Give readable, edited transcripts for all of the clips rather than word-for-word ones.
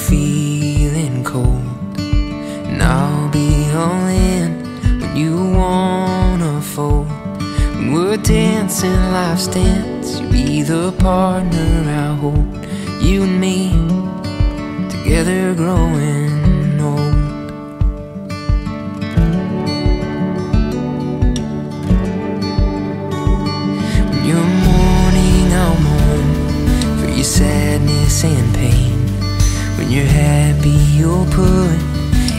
feeling cold, and I'll be all in when you wanna fold. When we're dancing life's dance, you'll be the partner I hold. You and me, together growing old. When you're mourning, I'll mourn for your sadness and pain. When you're happy, you'll put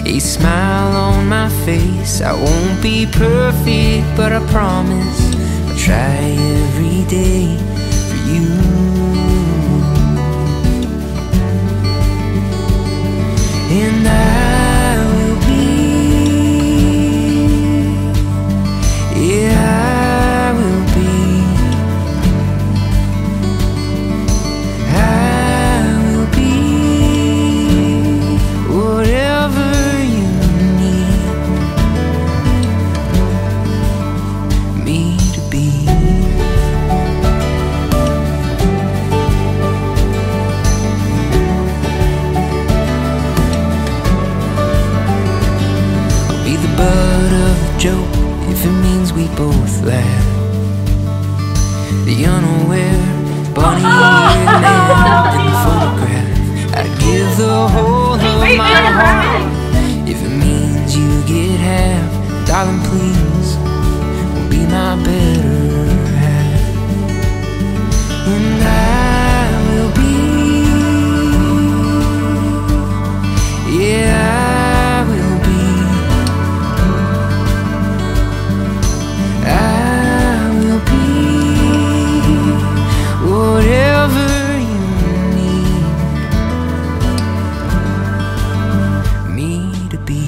a smile on my face. I won't be perfect, but I promise I'll try every day for you. And I will be, yeah, I will be, I will be whatever you need me to be. Be the butt of a joke if it means we both laugh. The unaware bunny-eared man in the photograph. I'd give the whole of my heart if it means you get half. Darling, please, will be my better half. And I will be, yeah, whatever you need me to be.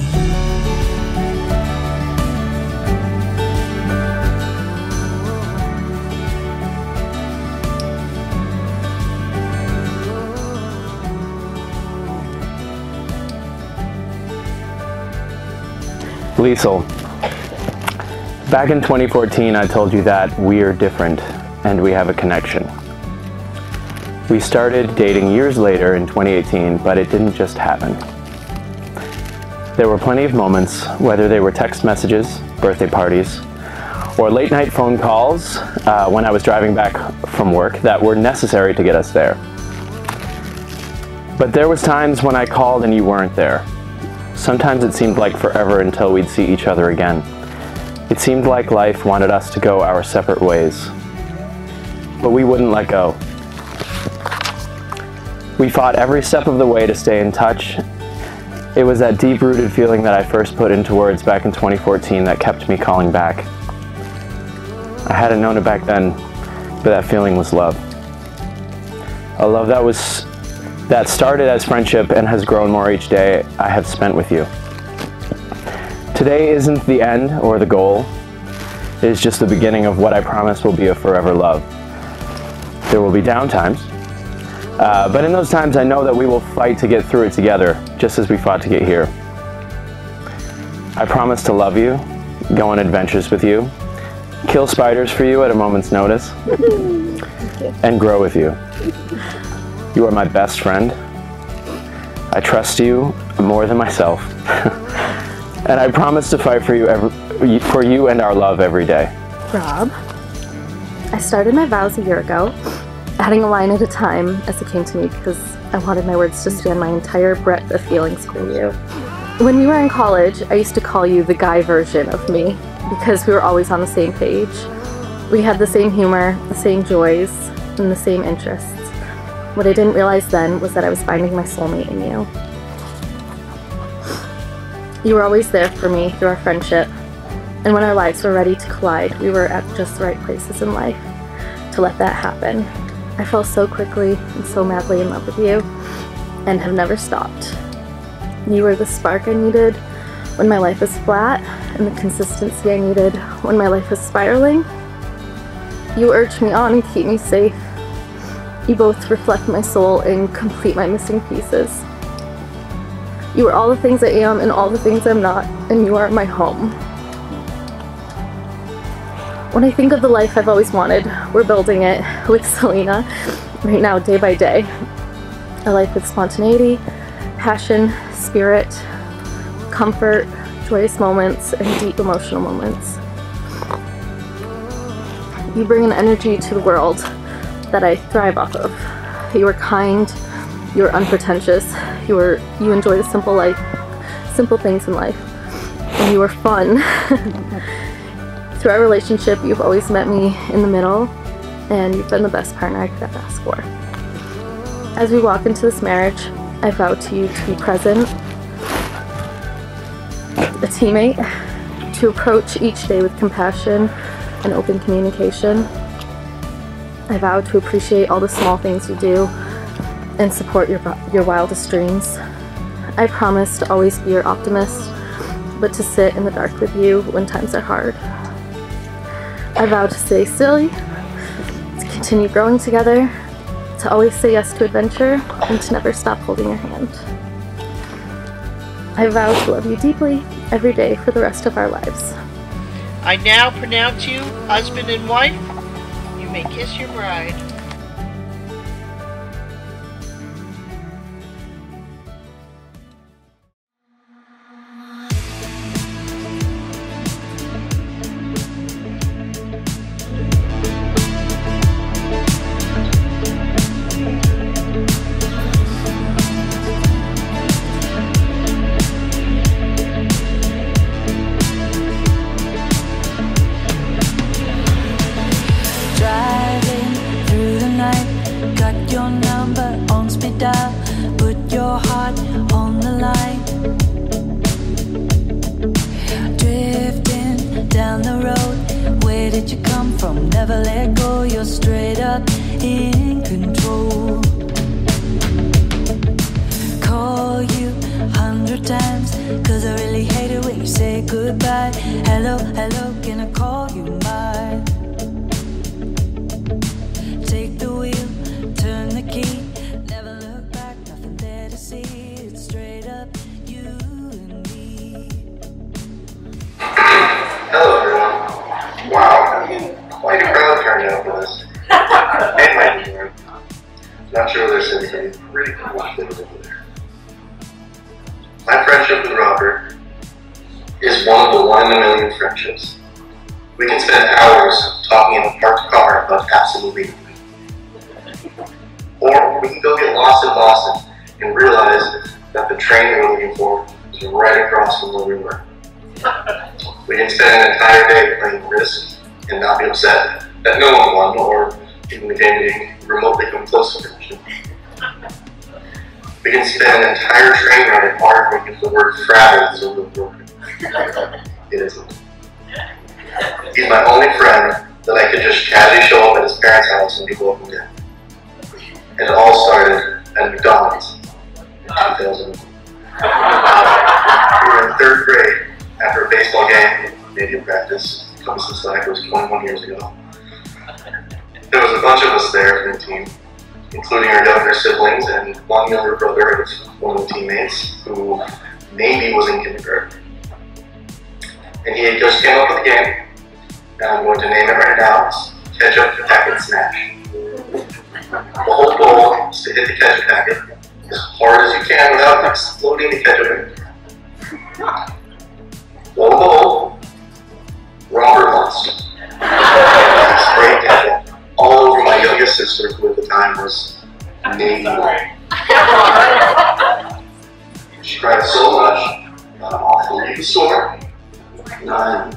Liesel, back in 2014 I told you that we're different and we have a connection. We started dating years later in 2018, but it didn't just happen. There were plenty of moments, whether they were text messages, birthday parties, or late night phone calls when I was driving back from work, that were necessary to get us there. But there was times when I called and you weren't there. Sometimes it seemed like forever until we'd see each other again. It seemed like life wanted us to go our separate ways. But we wouldn't let go. We fought every step of the way to stay in touch. It was that deep-rooted feeling that I first put into words back in 2014 that kept me calling back. I hadn't known it back then, but that feeling was love. A love that started as friendship and has grown more each day I have spent with you. Today isn't the end or the goal. It is just the beginning of what I promise will be a forever love. There will be down times, but in those times I know that we will fight to get through it together, just as we fought to get here. I promise to love you, go on adventures with you, kill spiders for you at a moment's notice, and grow with you. You are my best friend. I trust you more than myself. And I promise to fight for you and our love every day. Rob, I started my vows a year ago, adding a line at a time as it came to me because I wanted my words to span my entire breadth of feelings for you. When we were in college, I used to call you the guy version of me because we were always on the same page. We had the same humor, the same joys, and the same interests. What I didn't realize then was that I was finding my soulmate in you. You were always there for me through our friendship, and when our lives were ready to collide, we were at just the right places in life to let that happen. I fell so quickly and so madly in love with you, and have never stopped. You were the spark I needed when my life was flat, and the consistency I needed when my life was spiraling. You urge me on and keep me safe. You both reflect my soul and complete my missing pieces. You are all the things I am and all the things I'm not, and you are my home. When I think of the life I've always wanted, we're building it with Selena right now, day by day. A life with spontaneity, passion, spirit, comfort, joyous moments, and deep emotional moments. You bring an energy to the world that I thrive off of. You are kind, you are unpretentious, you enjoy the simple things in life, and you are fun. Through our relationship, you've always met me in the middle, and you've been the best partner I could ever ask for. As we walk into this marriage, I vow to you to be present, a teammate, to approach each day with compassion and open communication. I vow to appreciate all the small things you do and support your wildest dreams. I promise to always be your optimist, but to sit in the dark with you when times are hard. I vow to stay silly, to continue growing together, to always say yes to adventure, and to never stop holding your hand. I vow to love you deeply every day for the rest of our lives. I now pronounce you husband and wife. You may kiss your bride. Put your heart on the line. Drifting down the road, where did you come from? Never let go, you're straight up in control. Call you 100 times, cause I really hate it when you say goodbye. Hello, hello, can I call you mine? Take the wheel, turn the key. Hello everyone. Wow, quite a crowd turned out for this. Hey, my dear. Not sure whether there's anything pretty cool things over there. My friendship with Robert is one of the one-in-a-million friendships. We can spend hours talking in a parked car about absolutely nothing. Or we can go get lost in Boston and realize that the train we were looking for is right across from where we were. We can spend an entire day playing Risk and not be upset that no one won or even the game being remotely come close to finishing. We can spend an entire train ride arguing if the word frat is a real word. It isn't. He's my only friend that I could just casually show up at his parents' house and be welcomed in. And it all started at McDonald's in 2000. We were in 3rd grade. After a baseball game, media practice, comes since that was 21 years ago. There was a bunch of us there from the team, including our younger siblings and one younger brother of one of the teammates who maybe was in kindergarten. And he had just came up with a game, and I'm going to name it right now. It's Ketchup Packet Smash. The whole goal is to hit the ketchup packet as hard as you can without exploding the ketchup in. Lo and behold, Robert lost. He sprayed ketchup all over my youngest sister, who at the time was maybe 1. She cried so much that I'm awfully sore, and I'm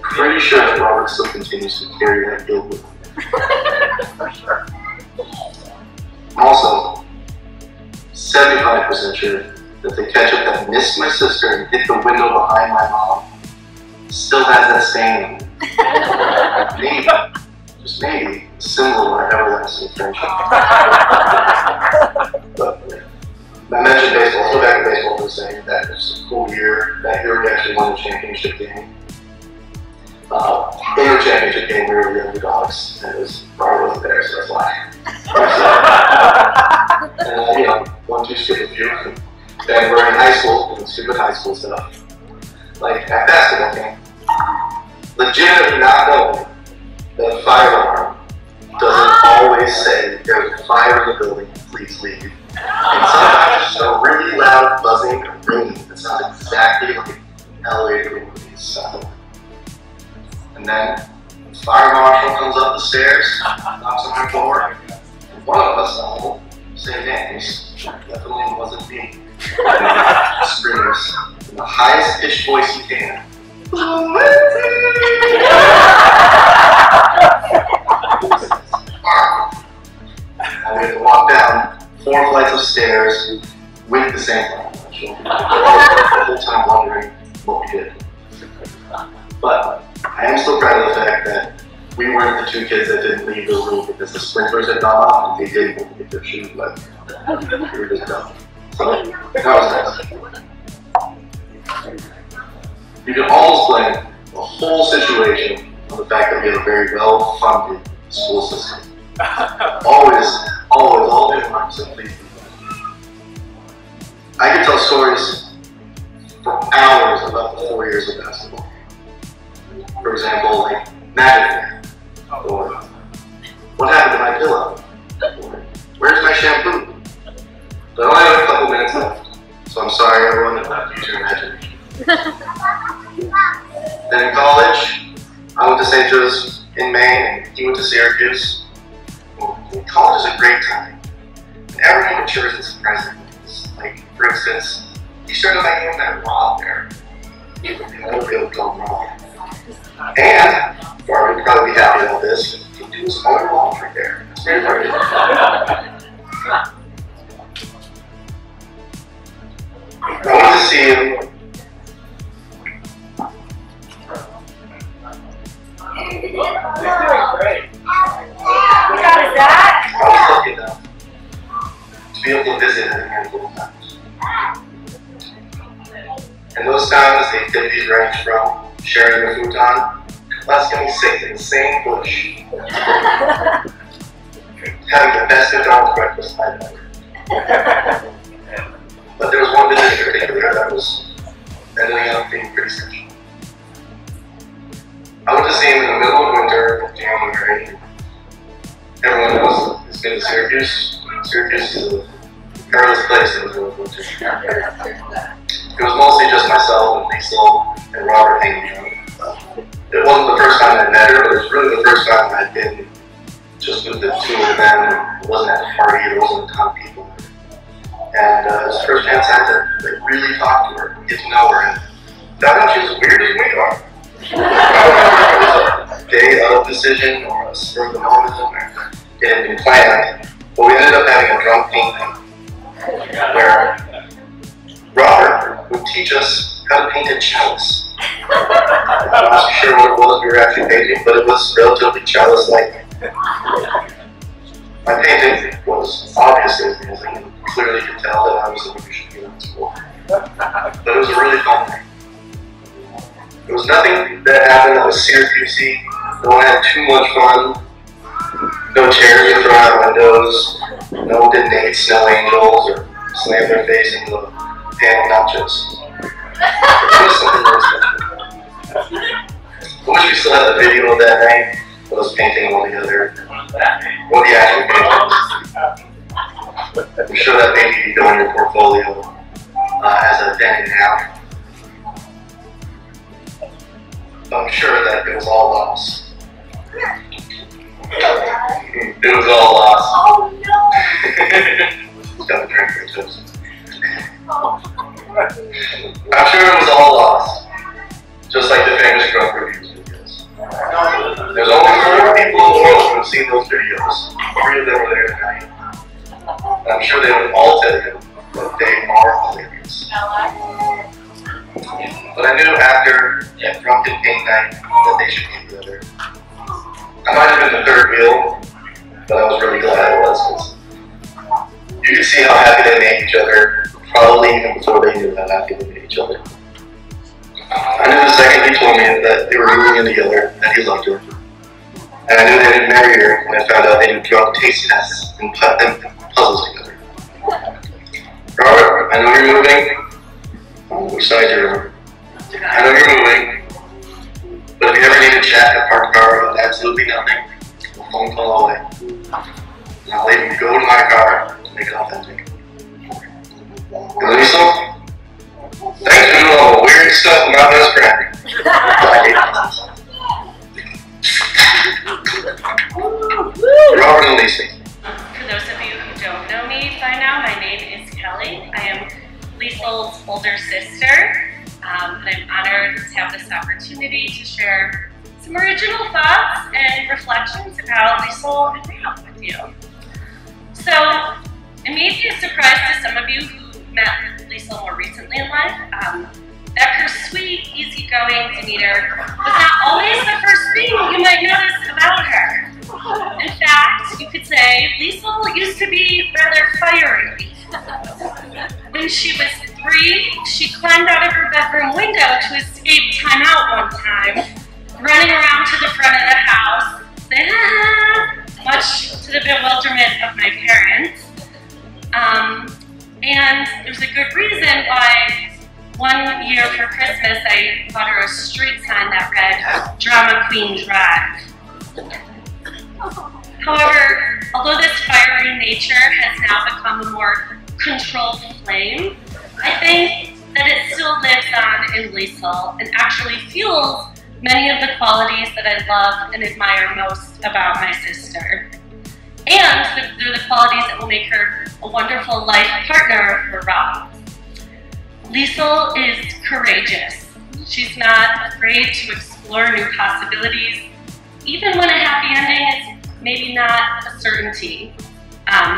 pretty sure that Robert still continues to carry that guilt with him. I'm also 75% sure that the ketchup that missed my sister and hit the window behind my mom still has that stain on it. Maybe, just maybe, a symbol of our everlasting friendship. But I mentioned baseball, so back to baseball for a second. That was a cool year. That year we actually won the championship game. In the championship game we were the underdogs, and it was Robert wasn't there, so that's why. And you know, 1, 2, skip a few. Then we're in high school, doing stupid high school stuff. Like at basketball game. Legitimately not knowing that a fire alarm doesn't always say there's a fire in the building, please leave. And sometimes just a really loud definitely wasn't me. Screams in the highest pitched voice you can. And we had to walk down 4 flights of stairs with the same language. The whole time wondering what we did. But I am still proud of the fact that we weren't the 2 kids that didn't leave the room because the sprinklers had gone off and they didn't want to get their shoes wet. We were just dumb. So that was nice. You can almost blame the whole situation on the fact that we have a very well-funded school system. Always, all day long, simply. I could tell stories for hours about the 4 years of basketball. For example, like Magic Man, or what happened to my pillow, or where's my shampoo? But I only have a couple minutes left, so I'm sorry everyone about to use your imagination. Then in college, I went to St. Joe's in Maine, and he went to Syracuse. College is a great time. And everyone matures in surprising ways. Like, for instance, he started by getting that Rob there. That would be able to go wrong. And, Barbie would probably be happy about this, he can do his own laundry there. It's very hard. I wanted to see him. He's doing great. You got his dad? I was lucky enough to be able to visit him a handful of times. And those times, the activities range from sharing a futon to us getting sick in the same bush, having the best McDonald's breakfast I've ever. But there was one visit in particular that was ending up being pretty special. I went to see him in the middle of winter in January. Everyone knows it's been to Syracuse. Syracuse is a perilous place in the middle of winter. It was mostly just myself and Liesel and Robert hanging out. It wasn't the first time I'd met her, but it was really the first time I'd been just with the 2 of them. It wasn't at a party, there wasn't a ton of people. And it was the first chance I had to really talk to her, get to know her, and found out she was as weird as we are. It was a day of decision or a spur of the moment, or it had been planned, but we ended up having a drunk painting where Robert would teach us how to paint a chalice. I'm not sure what it was we were actually painting, but it was relatively chalice-like. My painting was obviously amazing, and clearly could tell that I was the musician in school. But it was a really fun thing. There was nothing that happened that was Syracusey. No one had too much fun. No chairs were thrown out windows. No one did naked snow angels or slam their face into the pan of nachos. It was something really special. I wish we still had the video of that night. I was painting all together. What the actual painting. I'm sure that painting could go in your portfolio as a then and now. I'm sure that it was all lost. It was all lost. Oh no! Just got a drink for toast. I'm sure it was all lost. Just like the famous drunk reviews videos. There's only 4 people in the world who have seen those videos. 3 of them were there tonight. And I'm sure they would all tell you that they are hilarious. But I knew after that drunken paint night that they should get together. I might have been the 3rd wheel, but I was really glad I was, because you could see how happy they made each other, probably even before they knew how happy they made each other. I knew the second he told me that they were moving in together, that he loved her. And I knew they didn't marry her when I found out they did drunk taste tests and puzzles together. Robert, I know you're moving. Which side you're on? I know you're moving. But if you ever need to chat at park car about absolutely nothing, a phone call away. And I'll even go to my car to make it authentic. And Liesel, thanks for doing all the weird stuff with my best friend. Robert and Liesel. For those of you who don't know me by now, my name is Kelly. Liesel's older sister, and I'm honored to have this opportunity to share some original thoughts and reflections about Liesel and Rob with you. So, it may be a surprise to some of you who met Liesel more recently in life, that her sweet, easygoing demeanor was not always the first thing you might notice about her. In fact, you could say Liesel used to be rather fiery. When she was 3, she climbed out of her bedroom window to escape timeout one time, running around to the front of the house, saying, ah, much to the bewilderment of my parents. And there's a good reason why one year for Christmas I bought her a street sign that read, Drama Queen Drive. However, although this fiery nature has now become a more controlled flame, I think that it still lives on in Liesel and actually fuels many of the qualities that I love and admire most about my sister. And they're the qualities that will make her a wonderful life partner for Rob. Liesel is courageous. She's not afraid to explore new possibilities, even when a happy ending is maybe not a certainty.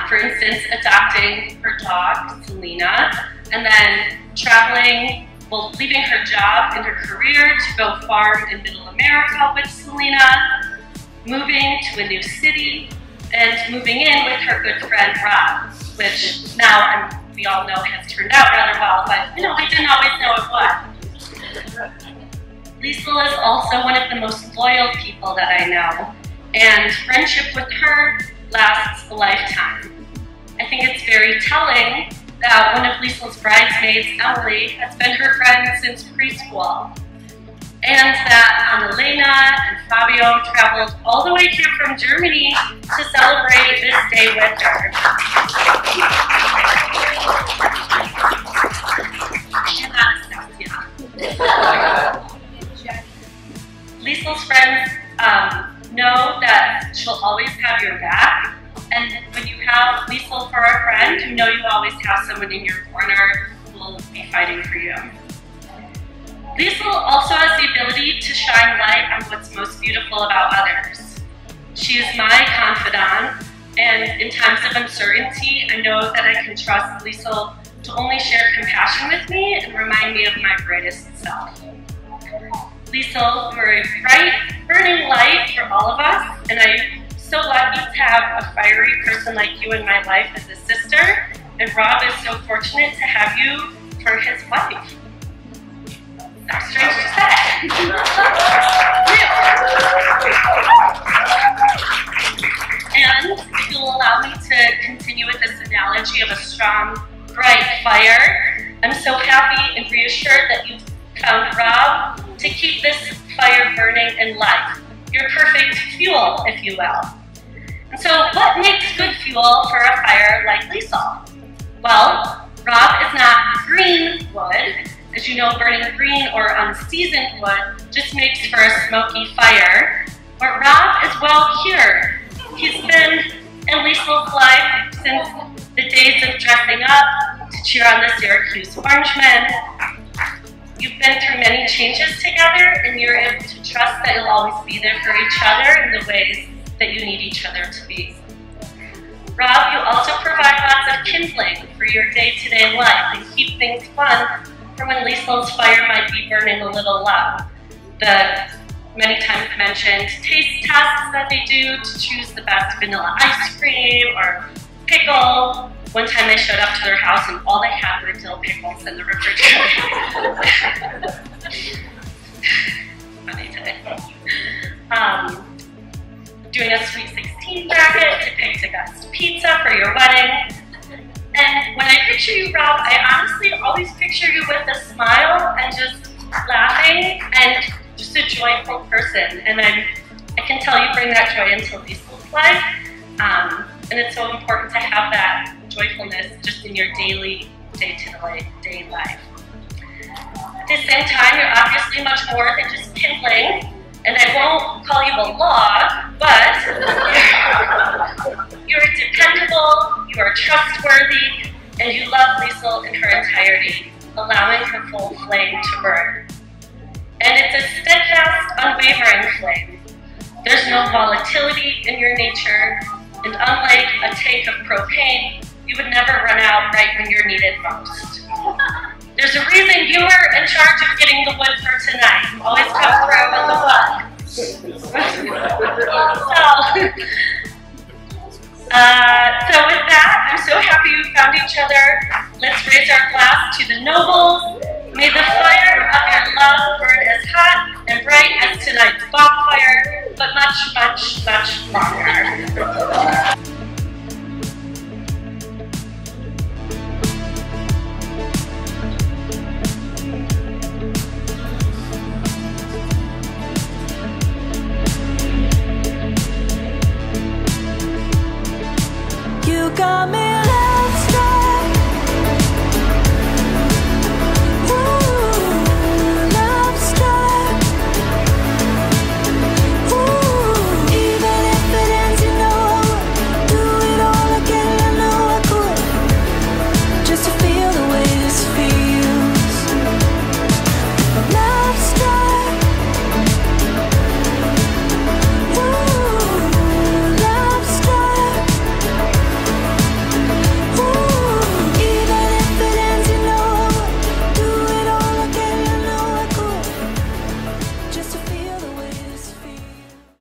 For instance, adopting her dog, Selena, and then traveling, well, leaving her job and her career to go farm in Middle America with Selena, moving to a new city, and moving in with her good friend Rob, which now we all know has turned out rather well, but we didn't always know it would. Liesel is also one of the most loyal people that I know, and friendship with her lasts a lifetime. I think it's very telling that one of Liesel's bridesmaids, Emily, has been her friend since preschool, and that Annalena and Fabio traveled all the way here from Germany to celebrate this day with her. Liesel's friends know that she'll always have your back, and when you have Liesel for a friend, you know you always have someone in your corner who will be fighting for you. Liesel also has the ability to shine light on what's most beautiful about others. She is my confidant, and in times of uncertainty, I know that I can trust Liesel to only share compassion with me and remind me of my greatest self. Liesel, you are a bright, burning light for all of us, and I'm so lucky to have a fiery person like you in my life as a sister, and Rob is so fortunate to have you for his wife. That's strange to say. And if you'll allow me to continue with this analogy of a strong, bright fire, I'm so happy and reassured that you've found Rob to keep this fire burning in life. Your perfect fuel, if you will. And so what makes good fuel for a fire like Liesel? Well, Rob is not green wood. As you know, burning green or unseasoned wood just makes for a smoky fire. But Rob is well cured. He's been in Liesel's life since the days of dressing up to cheer on the Syracuse Orangemen. You've been through many changes together, and you're able to trust that you'll always be there for each other in the ways that you need each other to be. Rob, you also provide lots of kindling for your day-to-day life and keep things fun for when Liesel's fire might be burning a little low. The many times mentioned taste tests that they do to choose the best vanilla ice cream or pickle. One time I showed up to their house and all they had were dill pickles in the refrigerator. Funny today. Doing a Sweet 16 bracket to pick the best pizza for your wedding. And when I picture you, Rob, I honestly always picture you with a smile and just laughing and just a joyful person. And I can tell you bring that joy into Liesel's life. And it's so important to have that joyfulness just in your daily, day-to-day life. At the same time, you're obviously much more than just kindling. And I won't call you a log, but you're dependable, you are trustworthy, and you love Liesel and her entire entirety, allowing her full flame to burn. And it's a steadfast, unwavering flame. There's no volatility in your nature, and unlike a tank of propane, you would never run out right when you're needed most. There's a reason you were in charge of getting the wood for tonight. You always come through with the wood. So with that, I'm so happy we found each other. Let's raise our glass to the nobles. May the fire of your love burn as hot and bright as tonight's bonfire, but much, much, much longer.